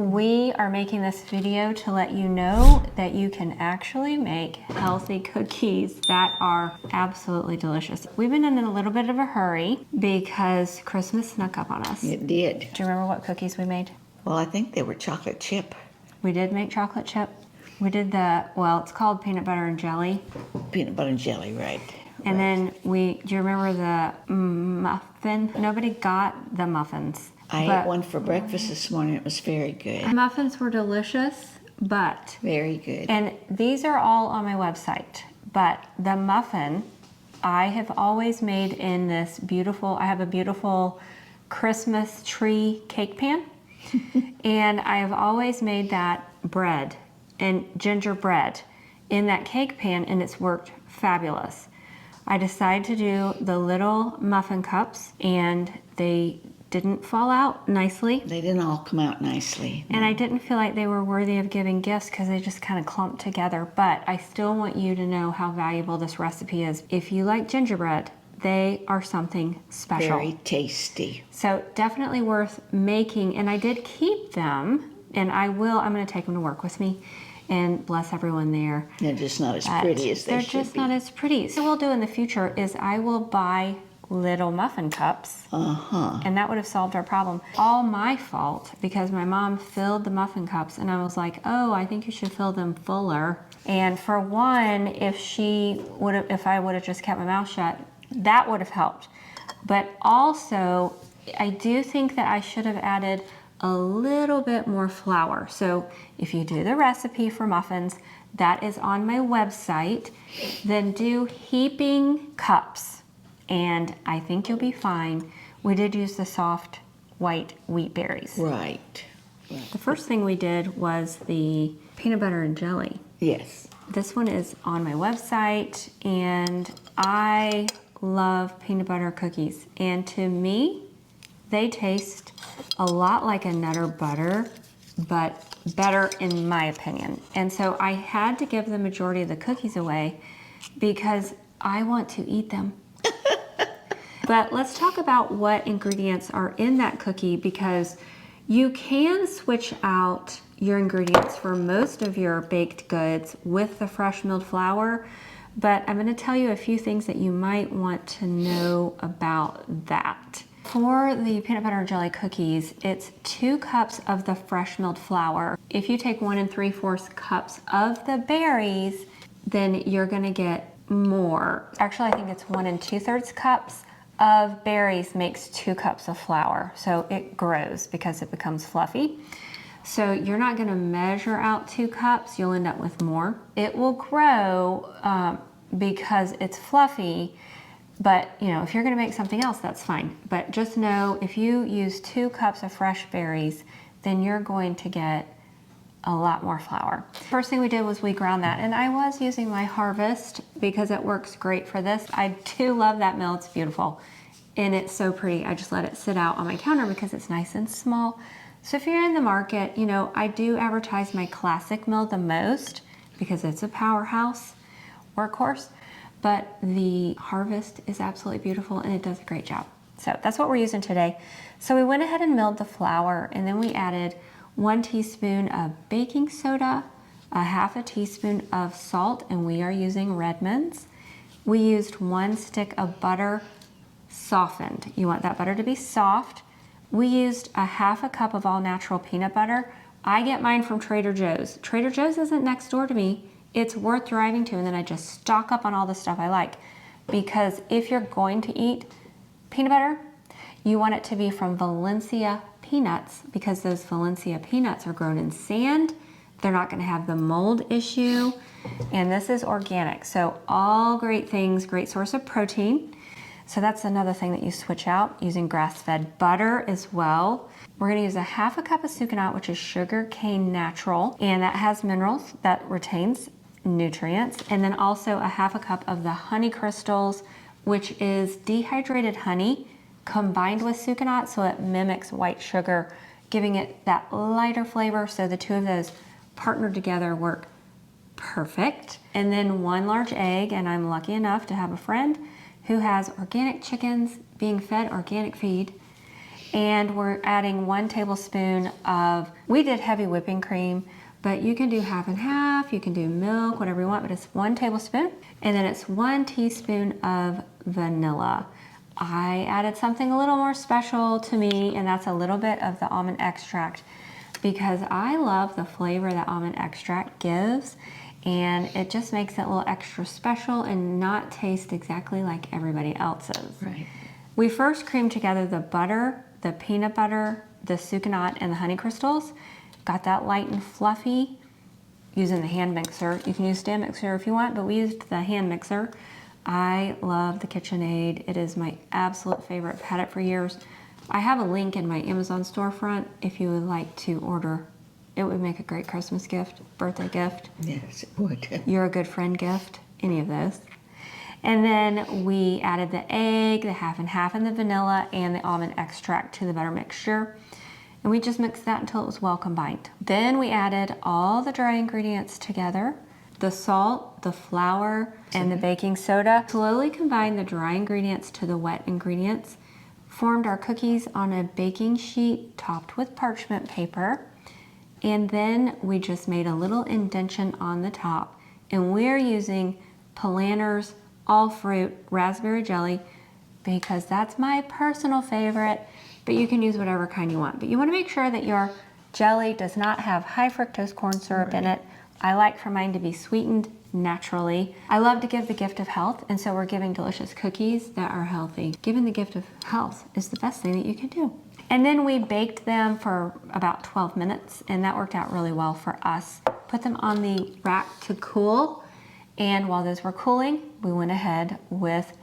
we are making this video to let you know that you can actually make healthy cookies that are absolutely delicious. We've been in a little bit of a hurry because Christmas snuck up on us. It did. Do you remember what cookies we made? Well, I think they were chocolate chip. We did make chocolate chip. We did it's called peanut butter and jelly. Peanut butter and jelly, right. And then do you remember the muffin? Nobody got the muffins. I ate one for breakfast this morning. It was very good. Muffins were delicious, but... Very good. And these are all on my website. But the muffin, I have always made in this beautiful... I have a beautiful Christmas tree cake pan. And I have always made that bread and gingerbread in that cake pan, and it's worked fabulous. I decided to do the little muffin cups, and they didn't fall out nicely. They didn't all come out nicely. And I didn't feel like they were worthy of giving gifts because they just kind of clumped together. But I still want you to know how valuable this recipe is. If you like gingerbread, they are something special. Very tasty. So definitely worth making. And I did keep them, and I'm going to take them to work with me. And bless everyone there. They're just not as pretty as they should be. They're just not as pretty. So what we'll do in the future is I will buy little muffin cups. And that would have solved our problem. All my fault because my mom filled the muffin cups and I was like, oh, I think you should fill them fuller. And for one, if I would have just kept my mouth shut, that would have helped. But also, I do think that I should have added a little bit more flour. So if you do the recipe for muffins, that is on my website, then do heaping cups, and I think you'll be fine. We did use the soft white wheat berries. Right. The first thing we did was the peanut butter and jelly. Yes. This one is on my website, and I love peanut butter cookies. And to me, they taste a lot like a Nutter Butter, but better in my opinion. And so I had to give the majority of the cookies away because I want to eat them. But let's talk about what ingredients are in that cookie, because you can switch out your ingredients for most of your baked goods with the fresh milled flour, but I'm going to tell you a few things that you might want to know about that. For the peanut butter and jelly cookies, it's 2 cups of the fresh milled flour. If you take 1 3/4 cups of the berries, then you're gonna get more. Actually, I think it's 1 2/3 cups of berries makes 2 cups of flour. So it grows because it becomes fluffy. So you're not gonna measure out 2 cups, you'll end up with more. It will grow because it's fluffy. But, if you're going to make something else, that's fine. But just know, if you use 2 cups of fresh berries, then you're going to get a lot more flour. First thing we did was we ground that. And I was using my Harvest because it works great for this. I do love that mill. It's beautiful. And it's so pretty. I just let it sit out on my counter because it's nice and small. So if you're in the market, I do advertise my classic mill the most because it's a powerhouse workhorse. But the Harvest is absolutely beautiful and it does a great job. So that's what we're using today. So we went ahead and milled the flour, and then we added 1 teaspoon of baking soda, a 1/2 teaspoon of salt, and we are using Redmond's. We used 1 stick of butter softened. You want that butter to be soft. We used a 1/2 cup of all natural peanut butter. I get mine from Trader Joe's. Trader Joe's isn't next door to me. It's worth driving to, and then I just stock up on all the stuff I like. Because if you're going to eat peanut butter, you want it to be from Valencia peanuts, because those Valencia peanuts are grown in sand. They're not gonna have the mold issue, and this is organic. So all great things, great source of protein. So that's another thing that you switch out, using grass-fed butter as well. We're gonna use a 1/2 cup of sucanat, which is sugar cane natural, and that has minerals, that retains nutrients. And then also a 1/2 cup of the honey crystals, which is dehydrated honey combined with sucanat, so it mimics white sugar, giving it that lighter flavor. So the 2 of those partnered together work perfect. And then 1 large egg, and I'm lucky enough to have a friend who has organic chickens being fed organic feed. And we're adding 1 tablespoon of, we did heavy whipping cream, but you can do half and half, you can do milk, whatever you want, but it's 1 tablespoon. And then it's 1 teaspoon of vanilla. I added something a little more special to me, and that's a little bit of the almond extract, because I love the flavor that almond extract gives, and it just makes it a little extra special and not taste exactly like everybody else's. Right. We first creamed together the butter, the peanut butter, the sucanat, and the honey crystals. Got that light and fluffy using the hand mixer. You can use stand mixer if you want, but we used the hand mixer. I love the KitchenAid. It is my absolute favorite. I've had it for years. I have a link in my Amazon storefront if you would like to order. It would make a great Christmas gift, birthday gift. Yes, it would. You're a good friend gift, any of those. And then we added the egg, the half and half, and the vanilla and the almond extract to the butter mixture. And we just mixed that until it was well combined. Then we added all the dry ingredients together, the salt, the flour, and the baking soda. Slowly combined the dry ingredients to the wet ingredients, formed our cookies on a baking sheet topped with parchment paper, and then we just made a little indentation on the top. And we're using Palanter's all fruit raspberry jelly because that's my personal favorite, but you can use whatever kind you want. But you want to make sure that your jelly does not have high fructose corn syrup in it. I like for mine to be sweetened naturally. I love to give the gift of health, and so we're giving delicious cookies that are healthy. Giving the gift of health is the best thing that you can do. And then we baked them for about 12 minutes, and that worked out really well for us. Put them on the rack to cool, and while those were cooling, we went ahead with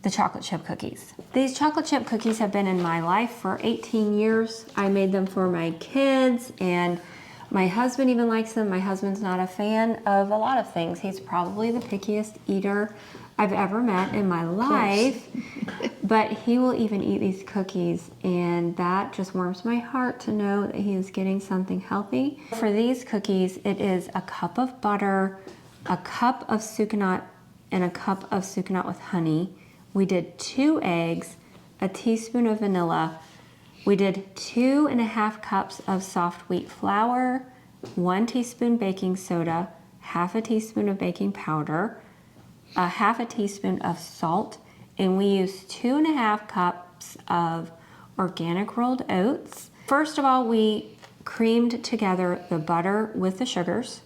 the chocolate chip cookies. These chocolate chip cookies have been in my life for 18 years. I made them for my kids, and my husband even likes them. My husband's not a fan of a lot of things. He's probably the pickiest eater I've ever met in my life, but he will even eat these cookies, and that just warms my heart to know that he is getting something healthy. For these cookies, it is a cup of butter, a cup of sucanat, and a cup of sucanat with honey. We did 2 eggs, a teaspoon of vanilla. We did 2.5 cups of soft wheat flour, 1 teaspoon baking soda, half a teaspoon of baking powder, a half a teaspoon of salt, and we used 2.5 cups of organic rolled oats. First of all, we creamed together the butter with the sugars.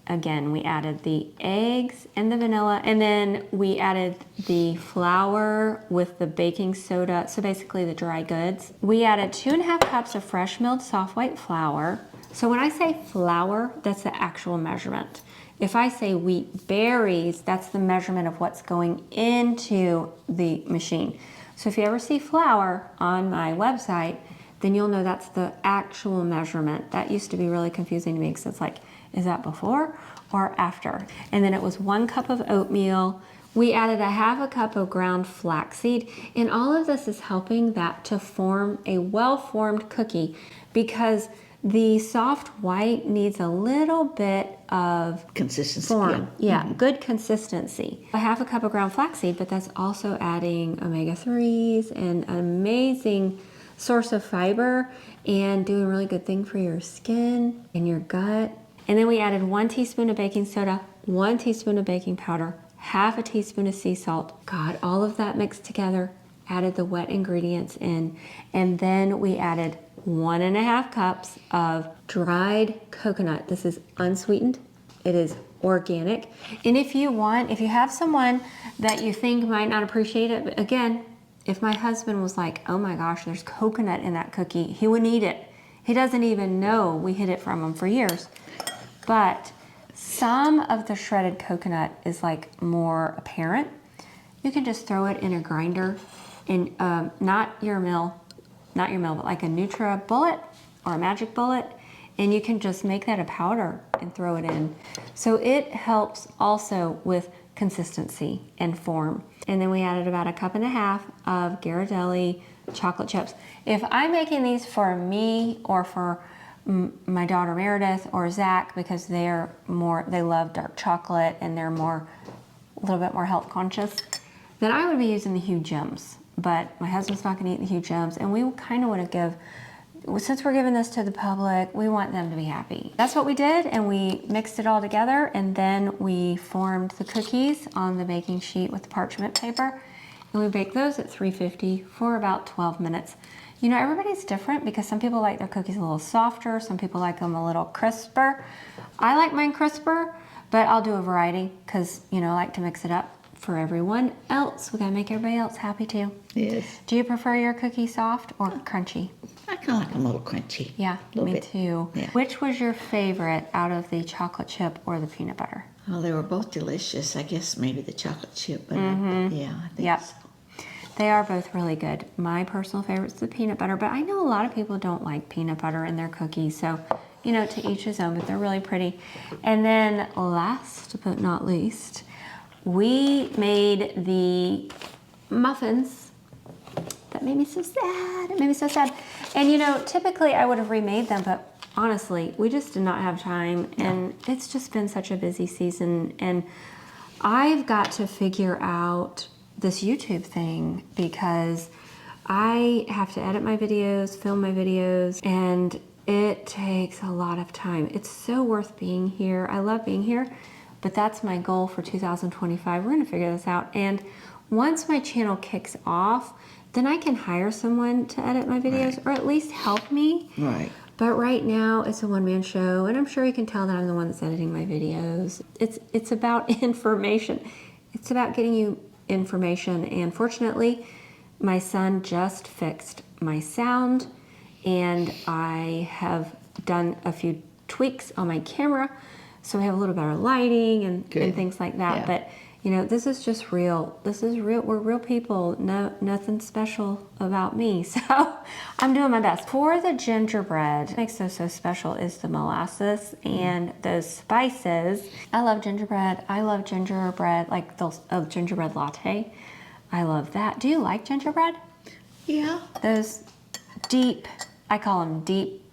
Again, we added the eggs and the vanilla, and then we added the flour with the baking soda, so basically the dry goods. We added 2.5 cups of fresh milled soft white flour. So when I say flour, that's the actual measurement. If I say wheat berries, that's the measurement of what's going into the machine. So if you ever see flour on my website, then you'll know that's the actual measurement. That used to be really confusing to me because it's like, is that before or after? And then it was 1 cup of oatmeal. We added a half a cup of ground flaxseed, and all of this is helping that to form a well-formed cookie because the soft white needs a little bit of Consistency. form. Yeah, good consistency. A half a cup of ground flaxseed, but that's also adding omega-3s and an amazing source of fiber and doing a really good thing for your skin and your gut. And then we added 1 teaspoon of baking soda, 1 teaspoon of baking powder, half a teaspoon of sea salt. Got all of that mixed together, added the wet ingredients in, and then we added 1.5 cups of dried coconut. This is unsweetened. It is organic. And if you have someone that you think might not appreciate it, but again, if my husband was like, oh my gosh, there's coconut in that cookie, he wouldn't eat it. He doesn't even know we hid it from him for years. But some of the shredded coconut is like more apparent. You can just throw it in a grinder, in not your mill, but like a NutriBullet or a Magic Bullet, and you can just make that a powder and throw it in. So it helps also with consistency and form. And then we added about 1.5 cups of Ghirardelli chocolate chips. If I'm making these for me or for my daughter Meredith or Zach, because they love dark chocolate and they're a little bit more health conscious, then I would be using the Huge Gems. but my husband's not gonna eat the huge gems, and we kind of want to give, since we're giving this to the public, we want them to be happy. That's what we did, and we mixed it all together, and then we formed the cookies on the baking sheet with the parchment paper, and we baked those at 350 for about 12 minutes. You know, everybody's different because some people like their cookies a little softer, some people like them a little crisper. I like mine crisper, but I'll do a variety because, you know, I like to mix it up for everyone else. We gotta make everybody else happy too. Yes. Do you prefer your cookie soft or crunchy? I kind of like them a little crunchy. Yeah, me bit. too. Yeah. Which was your favorite out of the chocolate chip or the peanut butter? Well, they were both delicious. I guess maybe the chocolate chip, but yeah, I think Yep. so. They are both really good. My personal favorite is the peanut butter, but I know a lot of people don't like peanut butter in their cookies, so, you know, to each his own, but they're really pretty. And then last but not least, we made the muffins. That made me so sad. It made me so sad. And you know, typically I would have remade them, but honestly, we just did not have time, and it's just been such a busy season, and I've got to figure out this YouTube thing because I have to edit my videos, film my videos, and it takes a lot of time. It's so worth being here. I love being here, but that's my goal for 2025. We're gonna figure this out. And once my channel kicks off, then I can hire someone to edit my videos or at least help me. Right. But right now it's a one-man show, and I'm sure you can tell that I'm the one that's editing my videos. It's about information. It's about getting you information, and fortunately my son just fixed my sound, and I have done a few tweaks on my camera so I have a little better lighting and things like that. Yeah. But you know, this is just real. This is real. We're real people. No, nothing special about me. So I'm doing my best. For the gingerbread, what makes those so special is the molasses and those spices. I love gingerbread. I love gingerbread, like the gingerbread latte. I love that. Do you like gingerbread? Yeah. Those deep, I call them deep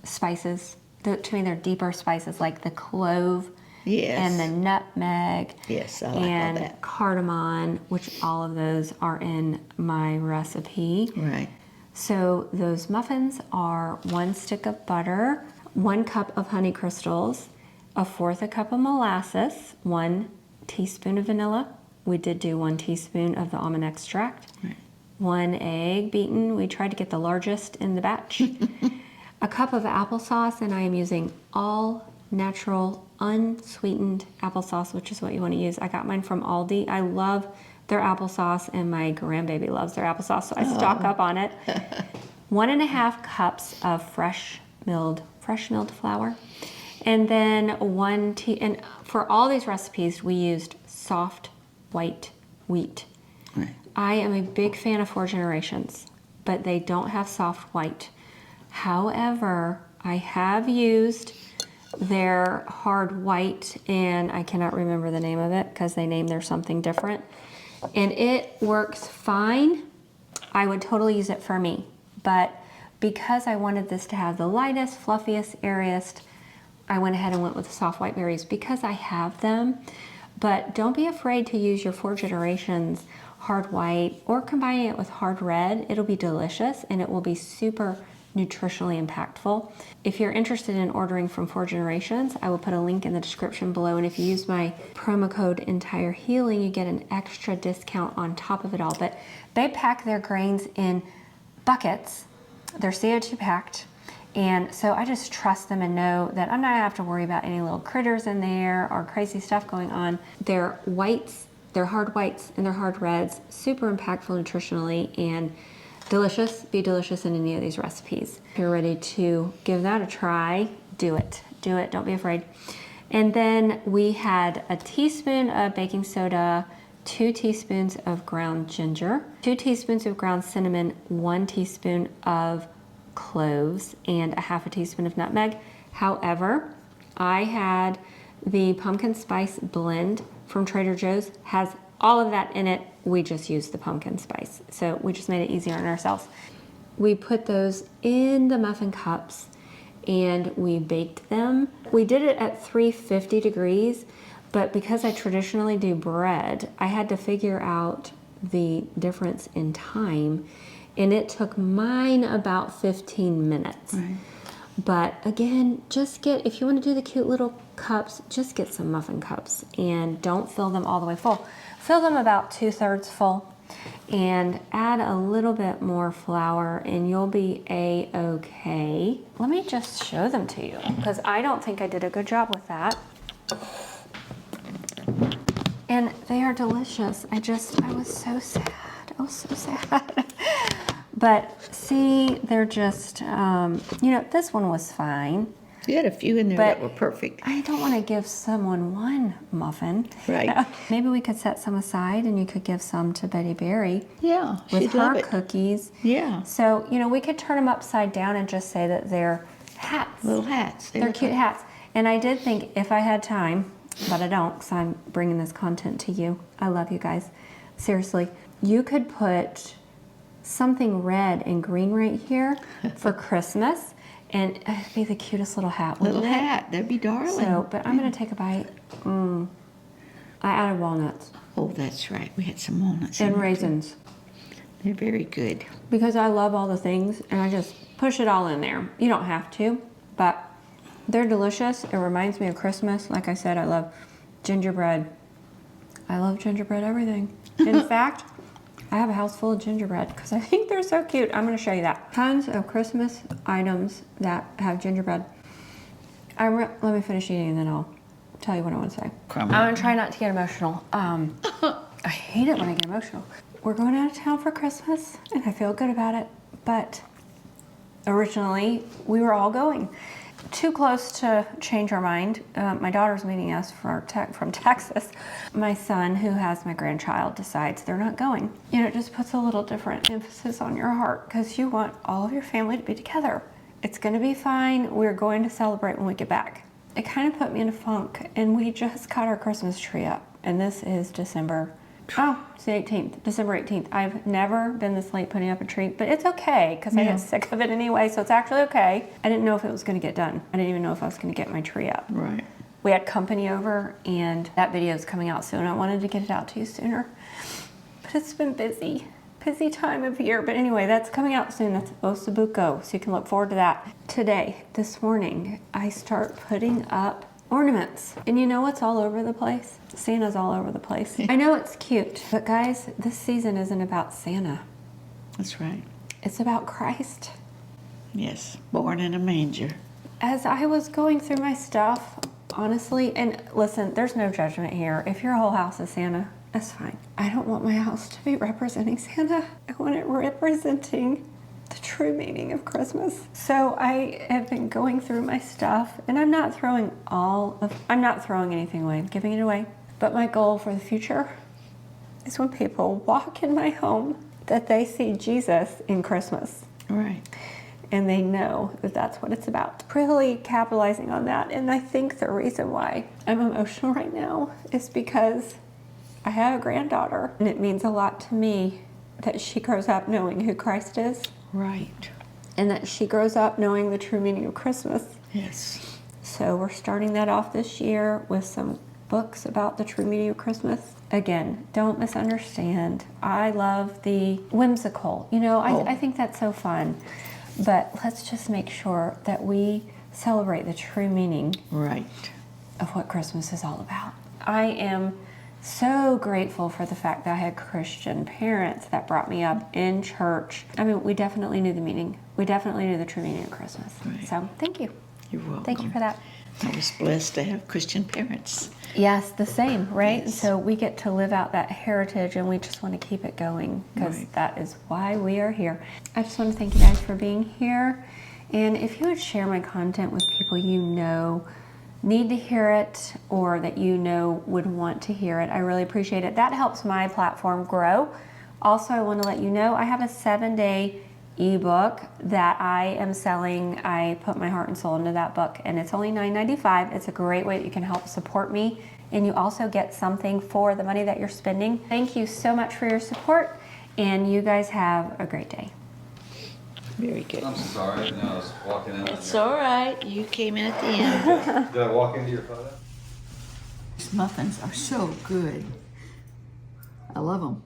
spices. To me, they're deeper spices like the clove. Yes. And the nutmeg. Yes, I like all and that. cardamom, which all of those are in my recipe. Right. So those muffins are 1 stick of butter, 1 cup of honey crystals, 1/4 cup of molasses, 1 teaspoon of vanilla. We did do 1 teaspoon of the almond extract. Right. 1 egg beaten. We tried to get the largest in the batch. A cup of applesauce, and I am using all natural unsweetened applesauce, which is what you want to use. I got mine from Aldi. I love their applesauce, and my grandbaby loves their applesauce, so I stock up on it. 1.5 cups of fresh milled flour, and then and for all these recipes we used soft white wheat. Right. I am a big fan of 4 Generations, but they don't have soft white. However, I have used their hard white, and I cannot remember the name of it because they named their something different, and it works fine. I would totally use it for me, but because I wanted this to have the lightest, fluffiest, airiest, I went ahead and went with the soft white berries because I have them. But don't be afraid to use your 4 Generations hard white or combining it with hard red. It'll be delicious, and it will be super nutritionally impactful. If you're interested in ordering from 4 Generations, I will put a link in the description below, and if you use my promo code Entire Healing, you get an extra discount on top of it all. But they pack their grains in buckets. They're CO2 packed, and so I just trust them and know that I'm not gonna have to worry about any little critters in there or crazy stuff going on. Their whites, their hard whites and their hard reds, super impactful nutritionally and delicious. Be delicious in any of these recipes. If you're ready to give that a try, do it. Do it, don't be afraid. And then we had a teaspoon of baking soda, 2 teaspoons of ground ginger, 2 teaspoons of ground cinnamon, 1 teaspoon of cloves, and a 1/2 teaspoon of nutmeg. However, I had the pumpkin spice blend from Trader Joe's, has all of that in it. We just used the pumpkin spice. So we just made it easier on ourselves. We put those in the muffin cups and we baked them. We did it at 350 degrees, but because I traditionally do bread, I had to figure out the difference in time, and it took mine about 15 minutes. Right. But again, just get, if you want to do the cute little cups, just get some muffin cups and don't fill them all the way full. Fill them about 2/3 full and add a little bit more flour and you'll be a-okay. Let me just show them to you because I don't think I did a good job with that. And they are delicious. I was so sad. I was so sad. But see, they're just, this one was fine. You had a few in there that were perfect. I don't want to give someone one muffin. Right. Maybe we could set some aside and you could give some to Betty Berry. Yeah, With she'd her love it. cookies. Yeah. So, we could turn them upside down and just say that they're hats. Little hats. They're cute hats. And I did think if I had time, but I don't because I'm bringing this content to you. I love you guys. Seriously. You could put something red and green right here for Christmas. And it'd be the cutest little hat, wouldn't Little it? hat. That'd be darling. So, but I'm going to take a bite. I added walnuts Oh, that's right. We had some walnuts. and in there, too. raisins They're very good. because I love all the things and I just push it all in there. You don't have to, but they're delicious. It reminds me of Christmas. Like I said, I love gingerbread. I love gingerbread everything. In fact, I have a house full of gingerbread because I think they're so cute. I'm going to show you that. Tons of Christmas items that have gingerbread. Let me finish eating and then I'll tell you what I want to say. I'm going to try not to get emotional. I hate it when I get emotional. We're going out of town for Christmas and I feel good about it. But originally we were all going. Too close to change our mind. My daughter's meeting us from Texas. My son, who has my grandchild, decides they're not going. It just puts a little different emphasis on your heart because you want all of your family to be together. It's going to be fine. We're going to celebrate when we get back. It kind of put me in a funk, and we just got our Christmas tree up, and this is December. Oh, it's the 18th, December 18th. I've never been this late putting up a tree, but it's okay because I get sick of it anyway, so it's actually okay. I didn't know if it was going to get done. I didn't even know if I was going to get my tree up. Right. We had company over, and that video is coming out soon. I wanted to get it out to you sooner, but it's been busy time of year. But anyway, that's coming out soon. That's Osabuco, so you can look forward to that. Today, this morning, I start putting up ornaments. And you know what's all over the place? Santa's all over the place. I know it's cute, but guys, this season isn't about Santa. That's right. It's about Christ. Yes. Born in a manger. As I was going through my stuff, honestly, and listen, there's no judgment here. If your whole house is Santa, that's fine. I don't want my house to be representing Santa. I want it representing the true meaning of Christmas. So I have been going through my stuff, and I'm not throwing anything away. I'm giving it away. But my goal for the future is when people walk in my home that they see Jesus in Christmas. Right. And they know that that's what it's about. Really capitalizing on that. And I think the reason why I'm emotional right now is because I have a granddaughter, and it means a lot to me that she grows up knowing who Christ is. Right. And that she grows up knowing the true meaning of Christmas. Yes. So we're starting that off this year with some books about the true meaning of Christmas. Again, don't misunderstand. I love the whimsical. I think that's so fun. But let's just make sure that we celebrate the true meaning Right. of what Christmas is all about. I am so grateful for the fact that I had Christian parents that brought me up in church. I mean, we definitely knew the meaning. We definitely knew the true meaning of Christmas. Right. So thank you. You're welcome. Thank you for that. I was blessed to have Christian parents. Yes, the same, right? Yes. So we get to live out that heritage, and we just want to keep it going because Right. that is why we are here. I just want to thank you guys for being here. And if you would share my content with people you know need to hear it or that you know would want to hear it, I really appreciate it. That helps my platform grow. Also, I want to let you know I have a 7-day ebook that I am selling. I put my heart and soul into that book, and it's only $9.95. It's a great way that you can help support me, and you also get something for the money that you're spending. Thank you so much for your support, and you guys have a great day. Very good. I'm sorry, no, I was walking in. It's all right. You came in at the end. Did I walk into your photo? These muffins are so good. I love them.